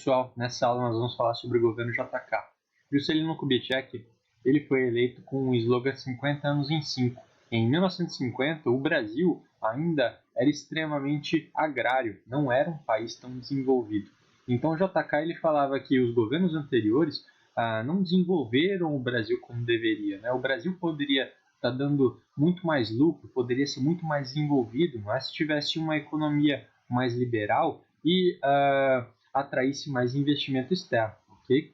pessoal, nessa aula nós vamos falar sobre o governo JK. Juscelino Kubitschek, ele foi eleito com o slogan 50 anos em 5. Em 1950, o Brasil ainda era extremamente agrário, não era um país tão desenvolvido. Então o JK ele falava que os governos anteriores não desenvolveram o Brasil como deveria, né? O Brasil poderia estar dando muito mais lucro, poderia ser muito mais desenvolvido, mas se tivesse uma economia mais liberal e atraísse mais investimento externo, ok?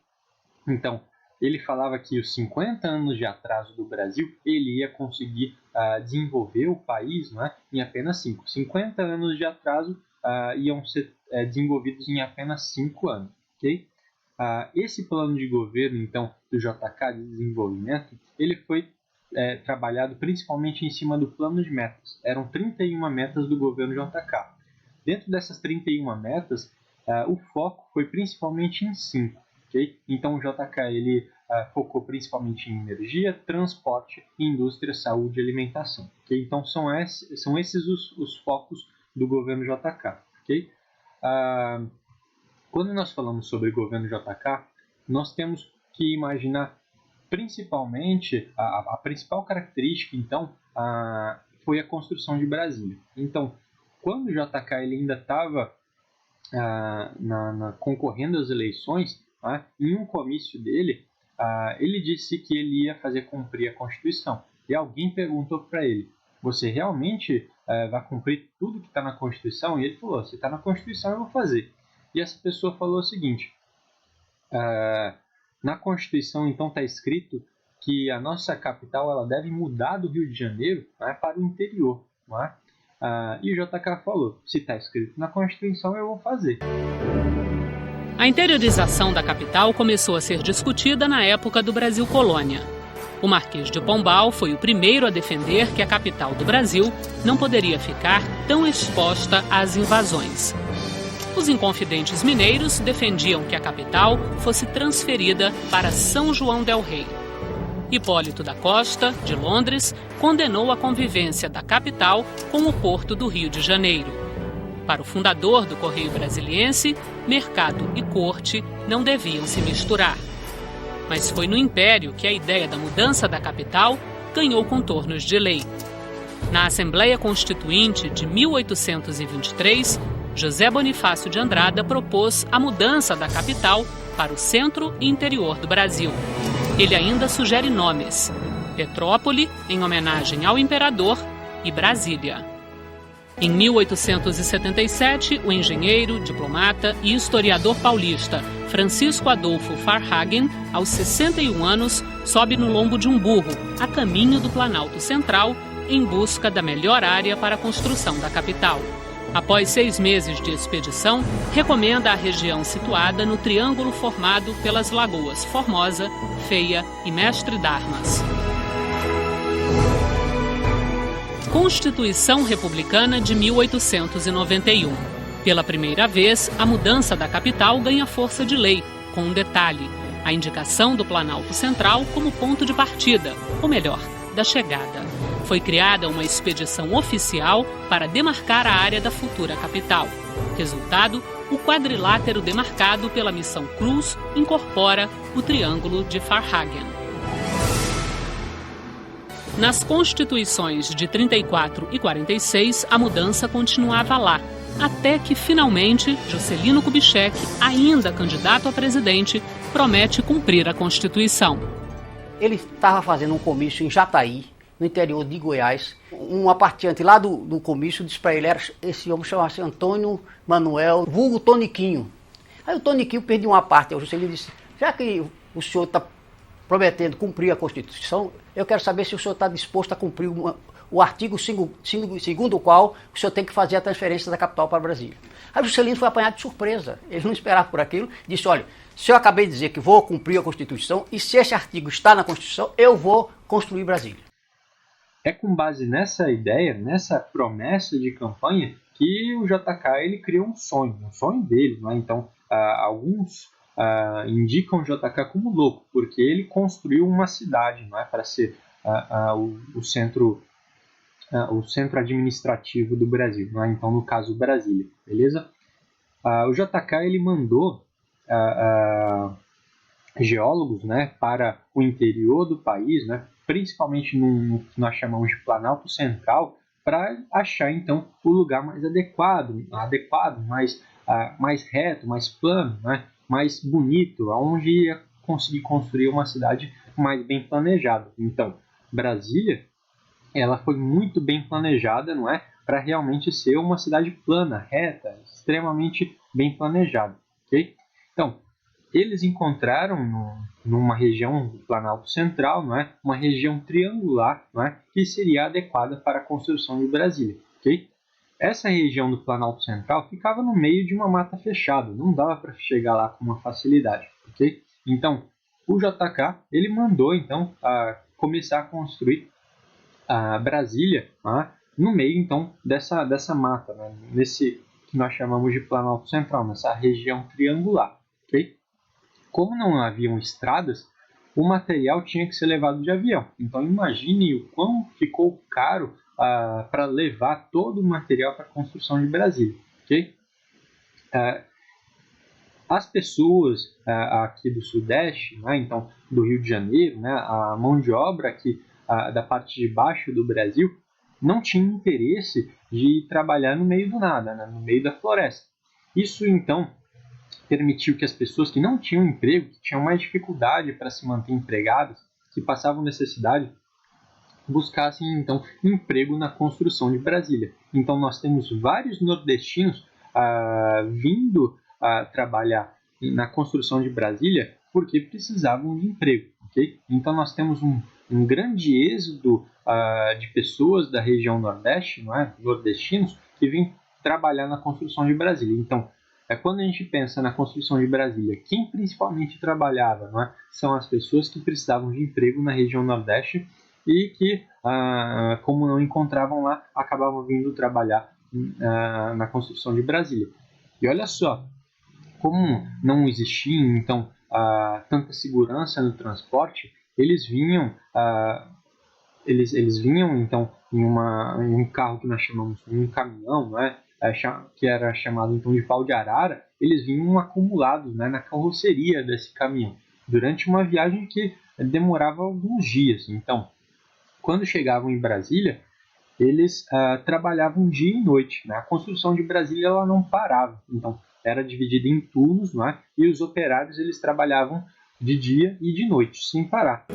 Então, ele falava que os 50 anos de atraso do Brasil, ele ia conseguir desenvolver o país, né, em apenas 5. 50 anos de atraso iam ser desenvolvidos em apenas 5 anos, ok? Esse plano de governo, então, do JK de desenvolvimento, ele foi trabalhado principalmente em cima do plano de metas. Eram 31 metas do governo JK. Dentro dessas 31 metas, o foco foi principalmente em 5. Okay? Então o JK ele, focou principalmente em energia, transporte, indústria, saúde e alimentação. Okay? Então são esses os focos do governo JK. Okay? Quando nós falamos sobre o governo JK, nós temos que imaginar principalmente, a principal característica então foi a construção de Brasília. Então, quando o JK ele ainda estava concorrendo às eleições, em um comício dele, ele disse que ele ia fazer cumprir a Constituição. E alguém perguntou para ele, você realmente vai cumprir tudo que está na Constituição? E ele falou, se está na Constituição eu vou fazer. E essa pessoa falou o seguinte, na Constituição então está escrito que a nossa capital ela deve mudar do Rio de Janeiro para o interior. Não é? E o JK falou, se está escrito na Constituição, eu vou fazer. A interiorização da capital começou a ser discutida na época do Brasil Colônia. O Marquês de Pombal foi o primeiro a defender que a capital do Brasil não poderia ficar tão exposta às invasões. Os inconfidentes mineiros defendiam que a capital fosse transferida para São João del Rei. Hipólito da Costa, de Londres, condenou a convivência da capital com o porto do Rio de Janeiro. Para o fundador do Correio Brasiliense, mercado e corte não deviam se misturar. Mas foi no Império que a ideia da mudança da capital ganhou contornos de lei. Na Assembleia Constituinte de 1823, José Bonifácio de Andrada propôs a mudança da capital para o centro e interior do Brasil. Ele ainda sugere nomes: Petrópole, em homenagem ao imperador, e Brasília. Em 1877, o engenheiro, diplomata e historiador paulista Francisco Adolfo Varhagen, aos 61 anos, sobe no lombo de um burro, a caminho do Planalto Central, em busca da melhor área para a construção da capital. Após 6 meses de expedição, recomenda a região situada no triângulo formado pelas lagoas Formosa, Feia e Mestre d'Armas. Constituição Republicana de 1891. Pela primeira vez, a mudança da capital ganha força de lei, com um detalhe: a indicação do Planalto Central como ponto de partida, ou melhor, da chegada. Foi criada uma expedição oficial para demarcar a área da futura capital. Resultado, o quadrilátero demarcado pela Missão Cruz incorpora o Triângulo de Varhagen. Nas constituições de 34 e 46, a mudança continuava lá, até que, finalmente, Juscelino Kubitschek, ainda candidato a presidente, promete cumprir a Constituição. Ele estava fazendo um comício em Jataí, no interior de Goiás. Uma partilhante lá do comício disse para ele, esse homem chamava-se Antônio Manuel, vulgo Toniquinho. Aí o Toniquinho perdeu uma parte, o Juscelino disse, já que o senhor está prometendo cumprir a Constituição, eu quero saber se o senhor está disposto a cumprir o artigo segundo o qual o senhor tem que fazer a transferência da capital para Brasília. Aí o Juscelino foi apanhado de surpresa, ele não esperava por aquilo, disse, olha, se eu acabei de dizer que vou cumprir a Constituição, e se esse artigo está na Constituição, eu vou construir Brasília. É com base nessa ideia, nessa promessa de campanha, que o JK ele criou um sonho dele. Né? Então, alguns indicam o JK como louco, porque ele construiu uma cidade, não é, para ser o centro administrativo do Brasil. Não é? Então, no caso, Brasília. Beleza? O JK ele mandou geólogos, né, para o interior do país, né, principalmente no que nós chamamos de Planalto Central, para achar então o lugar mais adequado, mais reto, mais plano, né, mais bonito, onde ia conseguir construir uma cidade mais bem planejada. Então, Brasília, ela foi muito bem planejada, não é, para realmente ser uma cidade plana, reta, extremamente bem planejada, ok? Então, eles encontraram numa região do Planalto Central, não é, uma região triangular, não é, que seria adequada para a construção de Brasília, ok? Essa região do Planalto Central ficava no meio de uma mata fechada, não dava para chegar lá com uma facilidade, ok? Então, o JK ele mandou então começar a construir a Brasília, no meio então dessa mata, né, nesse que nós chamamos de Planalto Central, nessa região triangular, ok? Como não haviam estradas, o material tinha que ser levado de avião. Então imagine o quão ficou caro para levar todo o material para a construção de Brasília, ok? As pessoas aqui do Sudeste, né, então do Rio de Janeiro, né, a mão de obra aqui da parte de baixo do Brasil, não tinha interesse de trabalhar no meio do nada, né, no meio da floresta. Isso então permitiu que as pessoas que não tinham emprego, que tinham mais dificuldade para se manter empregadas, que passavam necessidade, buscassem então emprego na construção de Brasília. Então nós temos vários nordestinos vindo a trabalhar na construção de Brasília porque precisavam de emprego, ok? Então nós temos um grande êxodo de pessoas da região Nordeste, não é? Nordestinos, que vêm trabalhar na construção de Brasília. Então, quando a gente pensa na construção de Brasília, quem principalmente trabalhava, não é? São as pessoas que precisavam de emprego na região Nordeste e que, como não encontravam lá, acabavam vindo trabalhar na construção de Brasília. E olha só, como não existia então tanta segurança no transporte, eles vinham então em um carro que nós chamamos de um caminhão, não é? Que era chamado então de pau de arara. Eles vinham acumulados, né, na carroceria desse caminhão durante uma viagem que demorava alguns dias. Então, quando chegavam em Brasília, eles trabalhavam dia e noite, né? A construção de Brasília ela não parava, então era dividida em turnos, não é? E os operários eles trabalhavam de dia e de noite, sem parar.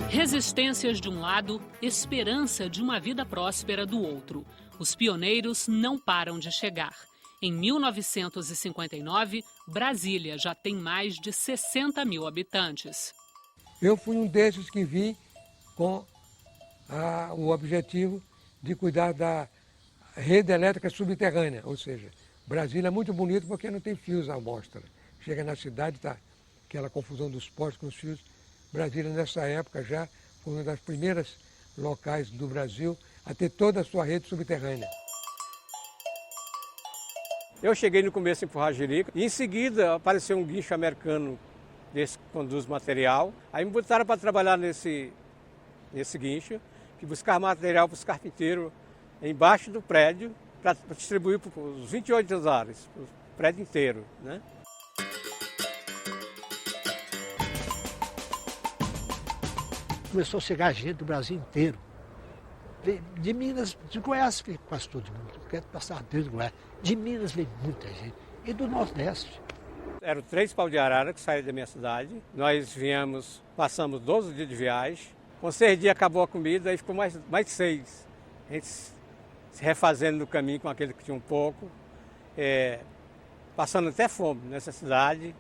Resistências de um lado, esperança de uma vida próspera do outro. Os pioneiros não param de chegar. Em 1959, Brasília já tem mais de 60 mil habitantes. Eu fui um desses que vim com o objetivo de cuidar da rede elétrica subterrânea, ou seja, Brasília é muito bonito porque não tem fios à mostra. Chega na cidade, está aquela confusão dos postes com os fios. Brasília, nessa época, já foi uma das primeiras locais do Brasil a ter toda a sua rede subterrânea. Eu cheguei no começo em Forragerica e em seguida apareceu um guincho americano desse que conduz material. Aí me botaram para trabalhar nesse guincho, que buscar material para os carpinteiros embaixo do prédio para distribuir para os 28 andares, para o prédio inteiro, né? Começou a chegar gente do Brasil inteiro. De Minas, de Goiás veio quase todo mundo, porque passava desde Goiás. De Minas veio muita gente, e do Nordeste. Eram 3 pau de arara que saíram da minha cidade. Nós passamos 12 dias de viagem. Com 6 dias acabou a comida, aí ficou mais 6. A gente se refazendo no caminho com aquele que tinha um pouco, passando até fome nessa cidade,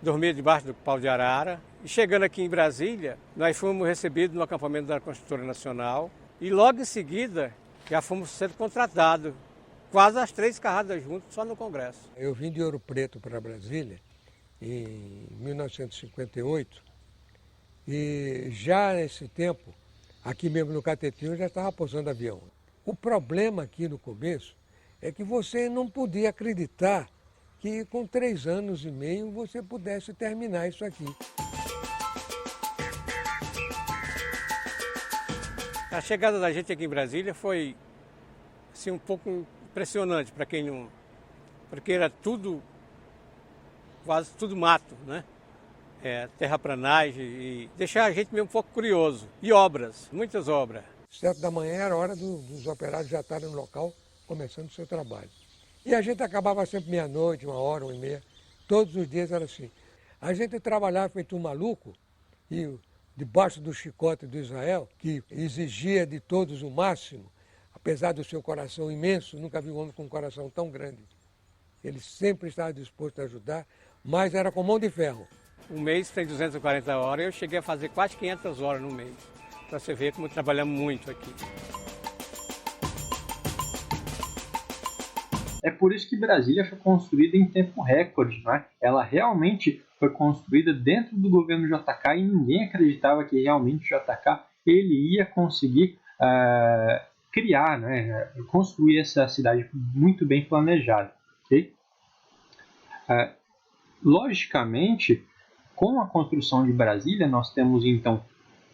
dormia debaixo do pau de arara. E chegando aqui em Brasília, nós fomos recebidos no acampamento da Construtora Nacional e logo em seguida já fomos sendo contratados, quase as 3 carradas juntas, só no Congresso. Eu vim de Ouro Preto para Brasília em 1958 e já nesse tempo, aqui mesmo no Catetinho, já estava pousando avião. O problema aqui no começo é que você não podia acreditar que com 3 anos e meio você pudesse terminar isso aqui. A chegada da gente aqui em Brasília foi assim, um pouco impressionante para quem não... Porque era tudo quase tudo mato, né? Terraplanagem e deixar a gente mesmo um pouco curioso. E obras, muitas obras. 7 da manhã era a hora dos operários já estarem no local, começando o seu trabalho. E a gente acabava sempre meia-noite, 1h, 1h30, todos os dias era assim. A gente trabalhava feito um maluco, e debaixo do chicote do Israel, que exigia de todos o máximo, apesar do seu coração imenso, nunca vi um homem com um coração tão grande. Ele sempre estava disposto a ajudar, mas era com mão de ferro. Um mês tem 240 horas, eu cheguei a fazer quase 500 horas no mês. Para você ver como trabalhamos muito aqui. É por isso que Brasília foi construída em tempo recorde, né? Ela realmente foi construída dentro do governo JK e ninguém acreditava que realmente o JK ele ia conseguir criar, né? Construir essa cidade muito bem planejada, ok? Logicamente, com a construção de Brasília, nós temos então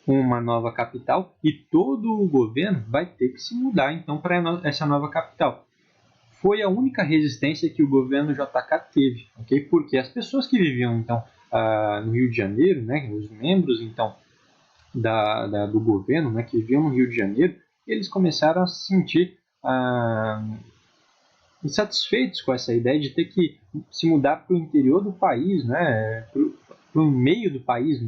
uma nova capital e todo o governo vai ter que se mudar então para essa nova capital. Foi a única resistência que o governo JK teve, ok? Porque as pessoas que viviam então no Rio de Janeiro, né, os membros então do governo, né, que viviam no Rio de Janeiro, eles começaram a se sentir insatisfeitos com essa ideia de ter que se mudar para o interior do país, né, para o meio do país,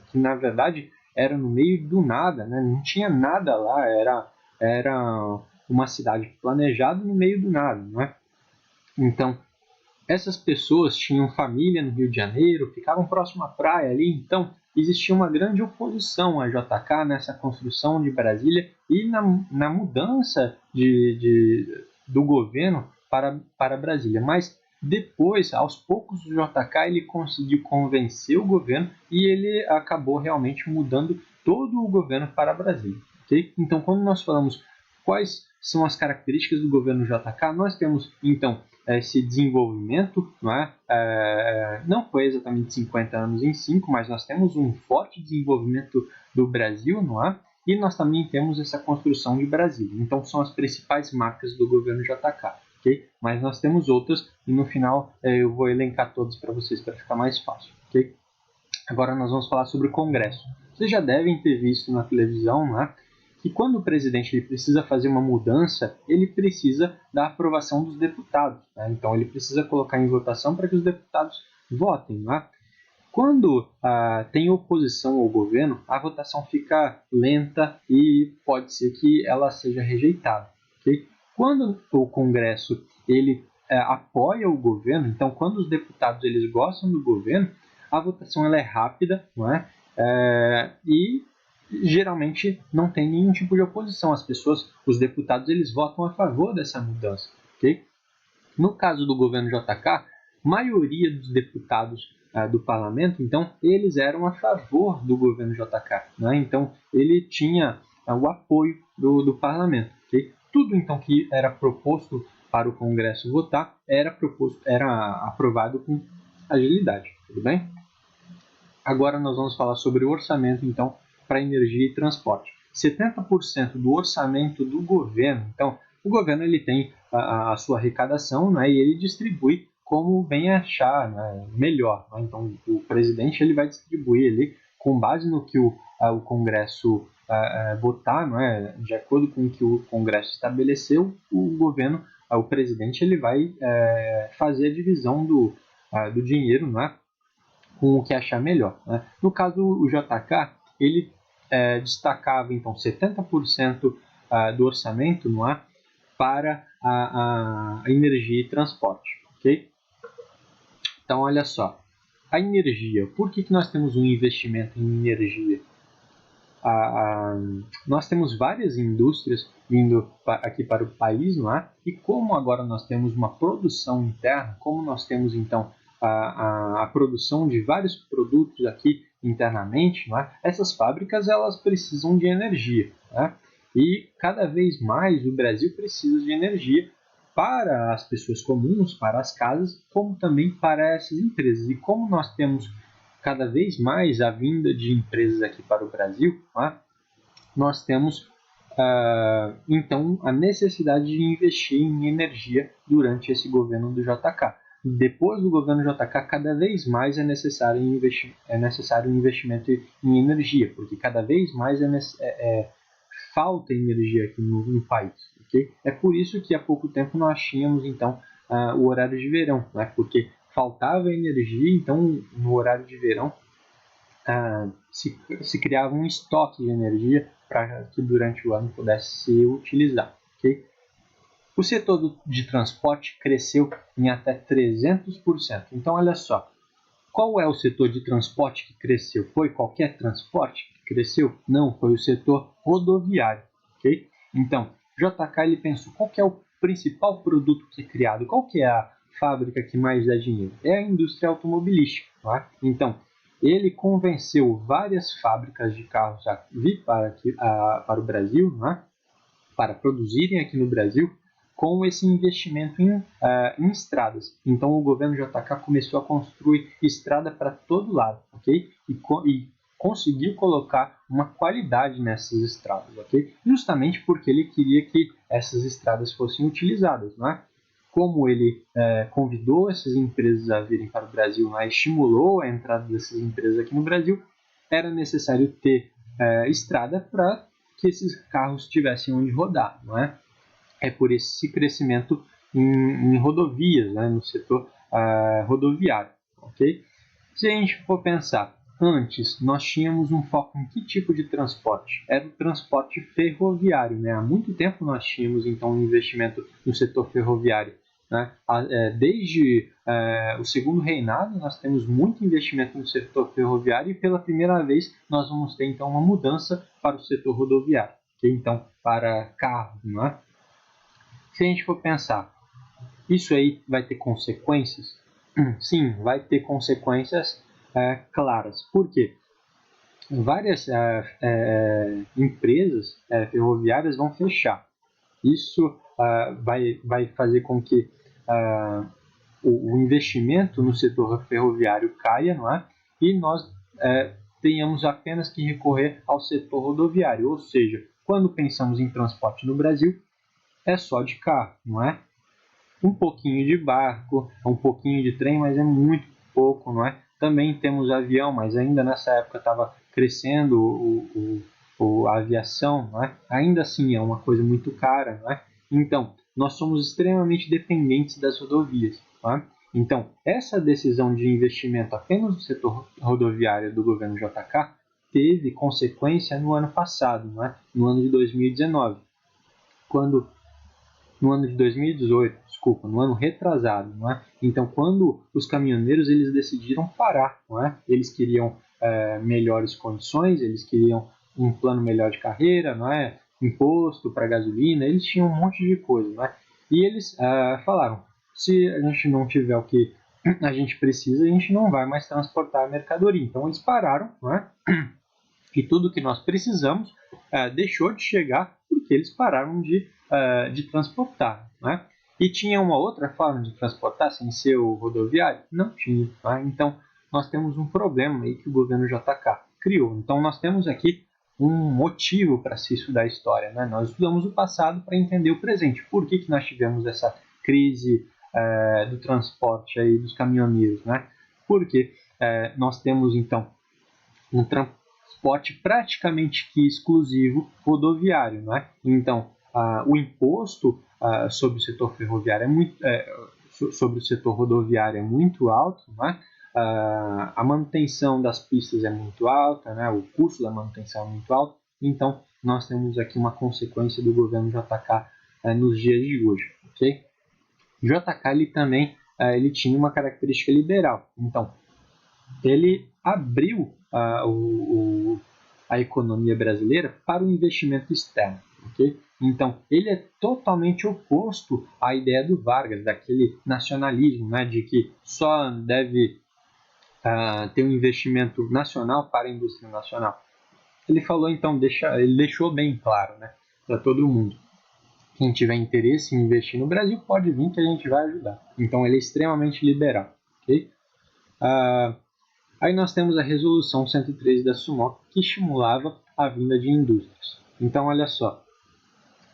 que na verdade era no meio do nada, né, não tinha nada lá, era uma cidade planejada no meio do nada, né? Então, essas pessoas tinham família no Rio de Janeiro, ficavam próximo à praia ali, então existia uma grande oposição a JK nessa construção de Brasília e na mudança do governo para Brasília. Mas depois, aos poucos, o JK ele conseguiu convencer o governo e ele acabou realmente mudando todo o governo para Brasília. Okay? Então, quando nós falamos quais são as características do governo JK, nós temos, então, esse desenvolvimento, não foi exatamente 50 anos em 5, mas nós temos um forte desenvolvimento do Brasil, e nós também temos essa construção de Brasília. Então, são as principais marcas do governo JK. Okay? Mas nós temos outras, e no final eu vou elencar todas para vocês, para ficar mais fácil. Okay? Agora nós vamos falar sobre o Congresso. Vocês já devem ter visto na televisão, que quando o presidente ele precisa fazer uma mudança, ele precisa da aprovação dos deputados. Então, ele precisa colocar em votação para que os deputados votem. Quando tem oposição ao governo, a votação fica lenta e pode ser que ela seja rejeitada. Okay? Quando o Congresso ele apoia o governo, então, quando os deputados eles gostam do governo, a votação ela é rápida, e geralmente não tem nenhum tipo de oposição. Os deputados, eles votam a favor dessa mudança. Okay? No caso do governo JK, a maioria dos deputados do parlamento, então, eles eram a favor do governo JK. Então, ele tinha o apoio do parlamento. Okay? Tudo, então, que era proposto para o Congresso votar era aprovado com agilidade. Tudo bem? Agora nós vamos falar sobre o orçamento, então, para energia e transporte. 70% do orçamento do governo, então, o governo ele tem a sua arrecadação, e ele distribui como bem achar melhor. Então, o presidente ele vai distribuir ali, com base no que o Congresso votar, de acordo com o que o Congresso estabeleceu, o governo, o presidente ele vai fazer a divisão do dinheiro, com o que achar melhor. No caso, o JK, ele destacava, então, 70% do orçamento para a energia e transporte. Okay? Então, olha só. A energia. Por que nós temos um investimento em energia? Nós temos várias indústrias vindo aqui para o país, e como agora nós temos uma produção interna, como nós temos, então, a produção de vários produtos aqui internamente, essas fábricas elas precisam de energia. E cada vez mais o Brasil precisa de energia para as pessoas comuns, para as casas, como também para essas empresas. E como nós temos cada vez mais a vinda de empresas aqui para o Brasil, nós temos então a necessidade de investir em energia durante esse governo do JK. depois do governo JK, cada vez mais é necessário um investimento em energia, porque cada vez mais falta energia aqui no país. Okay? É por isso que há pouco tempo nós tínhamos, então, o horário de verão, né? Porque faltava energia, então, no horário de verão, se criava um estoque de energia para que durante o ano pudesse se utilizar. Okay? O setor de transporte cresceu em até 300%. Então, olha só, qual é o setor de transporte que cresceu? Foi qualquer transporte que cresceu? Não, foi o setor rodoviário. Okay? Então, JK ele pensou, qual que é o principal produto que é criado? Qual que é a fábrica que mais dá dinheiro? É a indústria automobilística. Tá? Então, ele convenceu várias fábricas de carros a vir para o Brasil, né? Para produzirem aqui no Brasil, com esse investimento em estradas. Então o governo JK começou a construir estrada para todo lado, ok? E conseguiu colocar uma qualidade nessas estradas, ok? Justamente porque ele queria que essas estradas fossem utilizadas, não é? Como ele convidou essas empresas a virem para o Brasil, né? Estimulou a entrada dessas empresas aqui no Brasil, era necessário ter estrada para que esses carros tivessem onde rodar, não é? É por esse crescimento em rodovias, né, no setor rodoviário. Okay? Se a gente for pensar, antes nós tínhamos um foco em que tipo de transporte? Era o transporte ferroviário. Né? Há muito tempo nós tínhamos então um investimento no setor ferroviário. Né? Desde o segundo reinado nós temos muito investimento no setor ferroviário e pela primeira vez nós vamos ter então uma mudança para o setor rodoviário. Okay? Então, para carros, não é? Se a gente for pensar, isso aí vai ter consequências? Sim, vai ter consequências claras. Por quê? Várias empresas ferroviárias vão fechar. Isso vai fazer com que o investimento no setor ferroviário caia, não é? E nós tenhamos apenas que recorrer ao setor rodoviário. Ou seja, quando pensamos em transporte no Brasil, é só de carro, não é? Um pouquinho de barco, um pouquinho de trem, mas é muito pouco, não é? Também temos avião, mas ainda nessa época estava crescendo a aviação, não é? Ainda assim é uma coisa muito cara, não é? Então, nós somos extremamente dependentes das rodovias, não é? Então, essa decisão de investimento apenas no setor rodoviário do governo JK teve consequência no ano passado, não é? No ano de 2019, no ano de 2018, no ano retrasado, não é? Então, quando os caminhoneiros eles decidiram parar, não é? Eles queriam melhores condições, eles queriam um plano melhor de carreira, não é? Imposto para gasolina, eles tinham um monte de coisa, não é? E eles falaram, se a gente não tiver o que a gente precisa, a gente não vai mais transportar a mercadoria. Então, eles pararam, não é? E tudo que nós precisamos deixou de chegar porque eles pararam de transportar. Né? E tinha uma outra forma de transportar sem ser o rodoviário? Não tinha. Tá? Então, nós temos um problema aí que o governo JK criou. Então, nós temos aqui um motivo para se estudar a história. Né? Nós estudamos o passado para entender o presente. Por que nós tivemos essa crise do transporte aí dos caminhoneiros? Né? Porque nós temos, então, um transporte praticamente que exclusivo rodoviário. Né? Então, o imposto sobre o setor ferroviário sobre o setor rodoviário é muito alto, né? A manutenção das pistas é muito alta, né? O custo da manutenção é muito alto, então nós temos aqui uma consequência do governo JK nos dias de hoje, ok? JK ele também ele tinha uma característica liberal, então ele abriu a economia brasileira para o investimento externo, ok? Então, ele é totalmente oposto à ideia do Vargas, daquele nacionalismo, né, de que só deve ter um investimento nacional para a indústria nacional. Ele falou, então, ele deixou bem claro, né, para todo mundo. Quem tiver interesse em investir no Brasil pode vir que a gente vai ajudar. Então, ele é extremamente liberal, ok? Aí nós temos a Resolução 113 da SUMOP, que estimulava a vinda de indústrias. Então, olha só,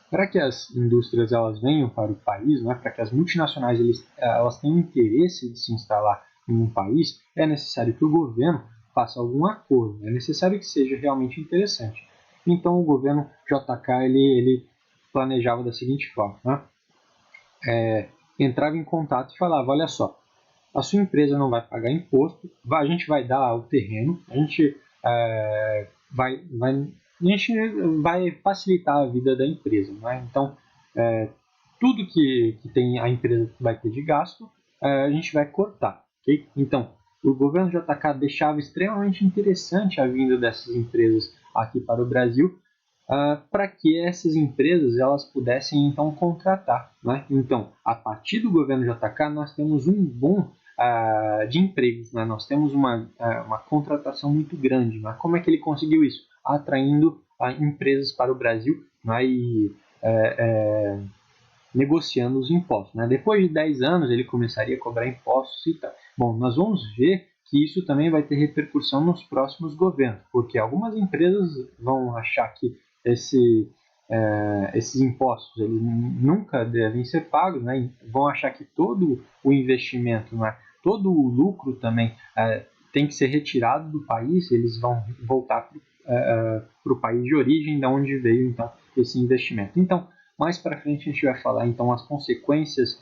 Para que as indústrias elas venham para o país, né, para que as multinacionais elas tenham interesse de se instalar em um país, é necessário que o governo faça algum acordo, é necessário que seja realmente interessante. Então o governo JK ele planejava da seguinte forma, né? Entrava em contato e falava, olha só, a sua empresa não vai pagar imposto, a gente vai dar o terreno, a gente vai facilitar a vida da empresa, né? Então, tudo que tem a empresa vai ter de gasto, a gente vai cortar, ok? Então, o governo JK deixava extremamente interessante a vinda dessas empresas aqui para o Brasil, para que essas empresas elas pudessem então contratar, né? Então, a partir do governo JK nós temos um boom de empregos, né? Nós temos uma contratação muito grande, né? Como é que ele conseguiu isso? Atraindo empresas para o Brasil, né? E negociando os impostos, né? Depois de 10 anos ele começaria a cobrar impostos e tal. Bom, nós vamos ver que isso também vai ter repercussão nos próximos governos, porque algumas empresas vão achar que esses impostos eles nunca devem ser pagos, né? Vão achar que todo o investimento, né? Todo o lucro também tem que ser retirado do país, eles vão voltar para o país de origem, da onde veio então esse investimento. Então, mais para frente a gente vai falar então as consequências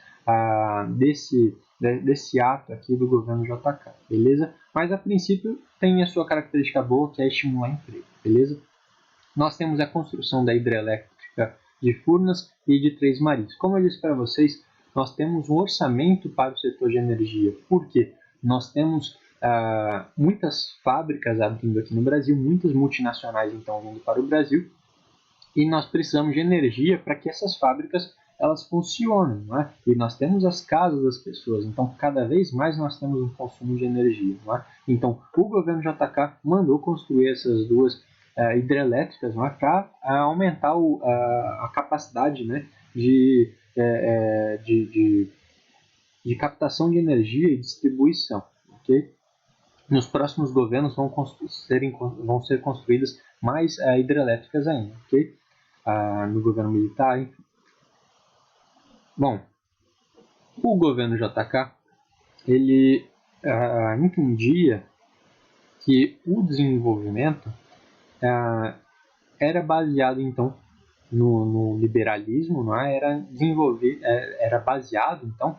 desse ato aqui do governo JK, beleza? Mas a princípio tem a sua característica boa, que é estimular emprego, beleza? Nós temos a construção da hidrelétrica de Furnas e de Três Marias. Como eu disse para vocês, nós temos um orçamento para o setor de energia. Por quê? Nós temos muitas fábricas abrindo aqui no Brasil, muitas multinacionais então vindo para o Brasil, e nós precisamos de energia para que essas fábricas elas funcionem, não é? E nós temos as casas das pessoas, então cada vez mais nós temos um consumo de energia, não é? Então o governo JK mandou construir essas duas hidrelétricas, não é? Para aumentar a capacidade, né, de captação de energia e distribuição, ok? Nos próximos governos vão ser construídas mais hidrelétricas ainda, ok? No governo militar, enfim. Bom, o governo JK ele entendia que o desenvolvimento era baseado então no liberalismo, não é? Era baseado então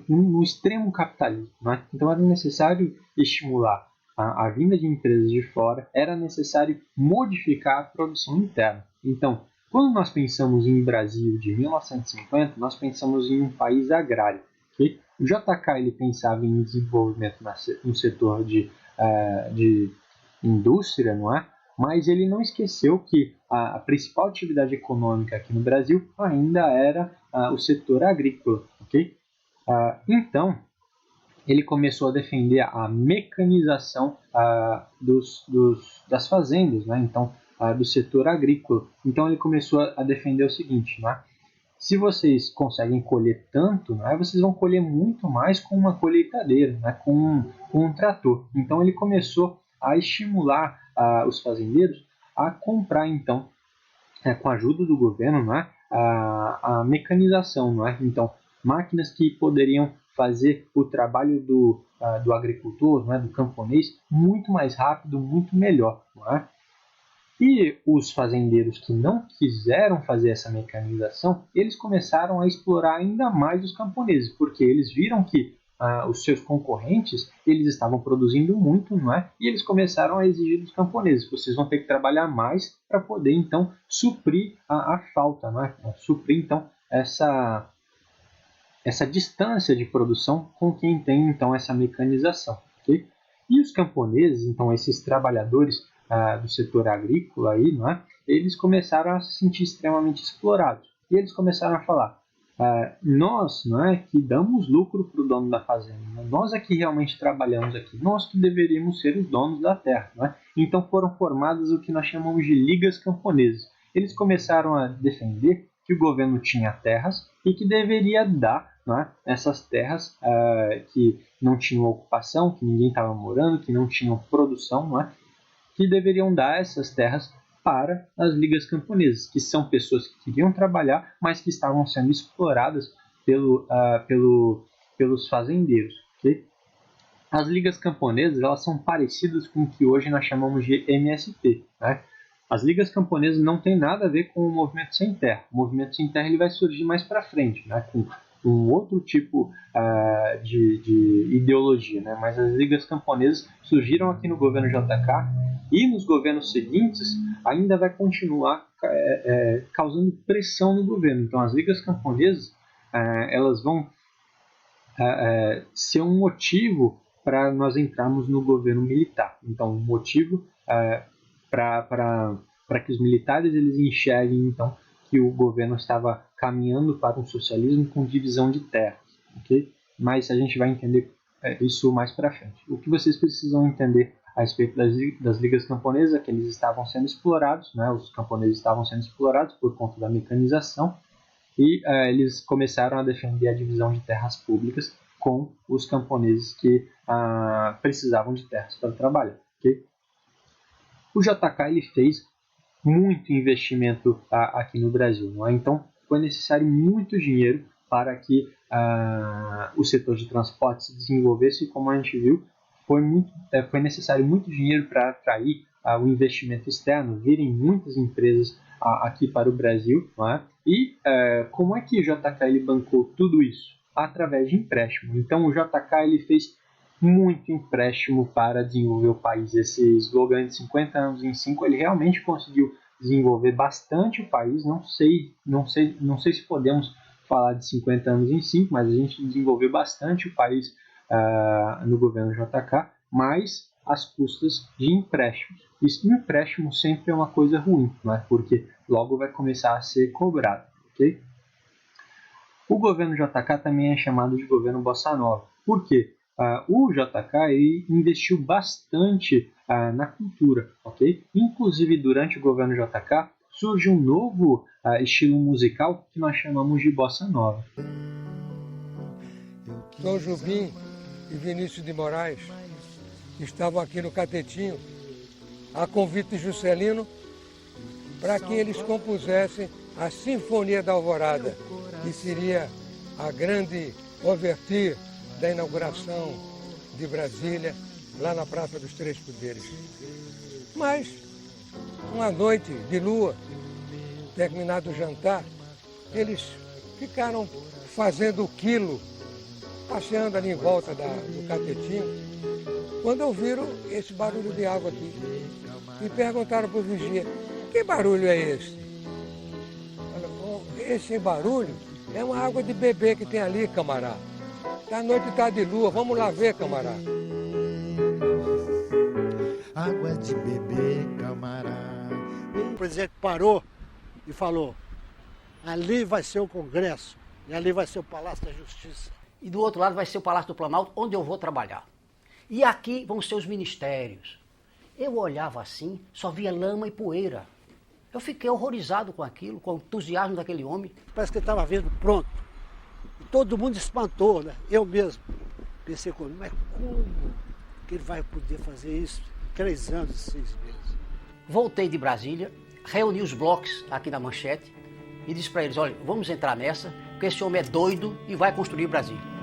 no extremo capitalismo, não é? Então era necessário estimular a vinda de empresas de fora, era necessário modificar a produção interna. Então, quando nós pensamos em Brasil de 1950, nós pensamos em um país agrário. Okay? O JK ele pensava em desenvolvimento no setor de indústria, não é? Mas ele não esqueceu que a principal atividade econômica aqui no Brasil ainda era o setor agrícola. Okay? Então, ele começou a defender a mecanização das fazendas, né? Então, do setor agrícola. Então, ele começou a defender o seguinte, né? Se vocês conseguem colher tanto, né, vocês vão colher muito mais com uma colheitadeira, né, com um trator. Então, ele começou a estimular os fazendeiros a comprar, então, com a ajuda do governo, né, a mecanização, né? Então, máquinas que poderiam fazer o trabalho do agricultor, né, do camponês, muito mais rápido, muito melhor. Não é? E os fazendeiros que não quiseram fazer essa mecanização, eles começaram a explorar ainda mais os camponeses, porque eles viram que os seus concorrentes eles estavam produzindo muito, não é? E eles começaram a exigir dos camponeses: vocês vão ter que trabalhar mais para poder então suprir a falta, não é? Suprir então essa distância de produção com quem tem então essa mecanização, ok? E os camponeses, então esses trabalhadores do setor agrícola aí, não é? Eles começaram a se sentir extremamente explorados e eles começaram a falar: nós, não é, que damos lucro para o dono da fazenda, nós é que realmente trabalhamos aqui, nós que deveríamos ser os donos da terra, não é? Então foram formadas o que nós chamamos de ligas camponesas. Eles começaram a defender que o governo tinha terras e que deveria dar, não é, essas terras que não tinham ocupação, que ninguém estava morando, que não tinham produção, não é, que deveriam dar essas terras para as ligas camponesas, que são pessoas que queriam trabalhar, mas que estavam sendo exploradas pelos fazendeiros. Okay? As ligas camponesas, elas são parecidas com o que hoje nós chamamos de MST. Né? As ligas camponesas não têm nada a ver com o movimento sem terra. O movimento sem terra ele vai surgir mais para frente, né? Com um outro tipo de ideologia. Né? Mas as ligas camponesas surgiram aqui no governo JK e nos governos seguintes ainda vai continuar causando pressão no governo. Então as ligas camponesas elas vão ser um motivo para nós entrarmos no governo militar. Então um motivo para que os militares eles enxerguem então que o governo estava caminhando para um socialismo com divisão de terras, ok? Mas a gente vai entender isso mais para frente. O que vocês precisam entender a respeito das ligas camponesas é que eles estavam sendo explorados, né? Os camponeses estavam sendo explorados por conta da mecanização e eles começaram a defender a divisão de terras públicas com os camponeses que precisavam de terras para trabalhar, ok? O JK ele fez muito investimento aqui no Brasil, não é? Então foi necessário muito dinheiro para que o setor de transporte se desenvolvesse e, como a gente viu, foi necessário muito dinheiro para atrair o investimento externo, virem muitas empresas aqui para o Brasil, não é? E como é que o JK ele bancou tudo isso? Através de empréstimo. Então o JK ele fez muito empréstimo para desenvolver o país. Esse slogan de 50 anos em 5, ele realmente conseguiu desenvolver bastante o país. Não sei se podemos falar de 50 anos em 5, mas a gente desenvolveu bastante o país no governo JK, mas às custas de empréstimos. Esse empréstimo sempre é uma coisa ruim, né? Porque logo vai começar a ser cobrado. Okay? O governo JK também é chamado de governo Bossa Nova. Por quê? O JK ele investiu bastante na cultura, ok? Inclusive durante o governo JK surge um novo estilo musical que nós chamamos de Bossa Nova. Tom Jobim e Vinícius de Moraes estavam aqui no Catetinho a convite de Juscelino para que eles compusessem a Sinfonia da Alvorada, que seria a grande ouverture da inauguração de Brasília, lá na Praça dos Três Poderes. Mas, uma noite de lua, terminado o jantar, eles ficaram fazendo o quilo, passeando ali em volta do Catetinho, quando ouviram esse barulho de água aqui. E perguntaram para o vigia, que barulho é esse? Esse barulho é uma água de beber que tem ali, camarada. A noite está de lua, vamos lá ver, camarada. Água de beber, camarada. O presidente parou e falou, ali vai ser o Congresso e ali vai ser o Palácio da Justiça. E do outro lado vai ser o Palácio do Planalto, onde eu vou trabalhar. E aqui vão ser os ministérios. Eu olhava assim, só via lama e poeira. Eu fiquei horrorizado com aquilo, com o entusiasmo daquele homem. Parece que ele estava vendo pronto. Todo mundo espantou, né? Eu mesmo pensei comigo, mas como que ele vai poder fazer isso 3 anos e 6 meses? Voltei de Brasília, reuni os blocos aqui na Manchete e disse para eles, olha, vamos entrar nessa, porque esse homem é doido e vai construir Brasília.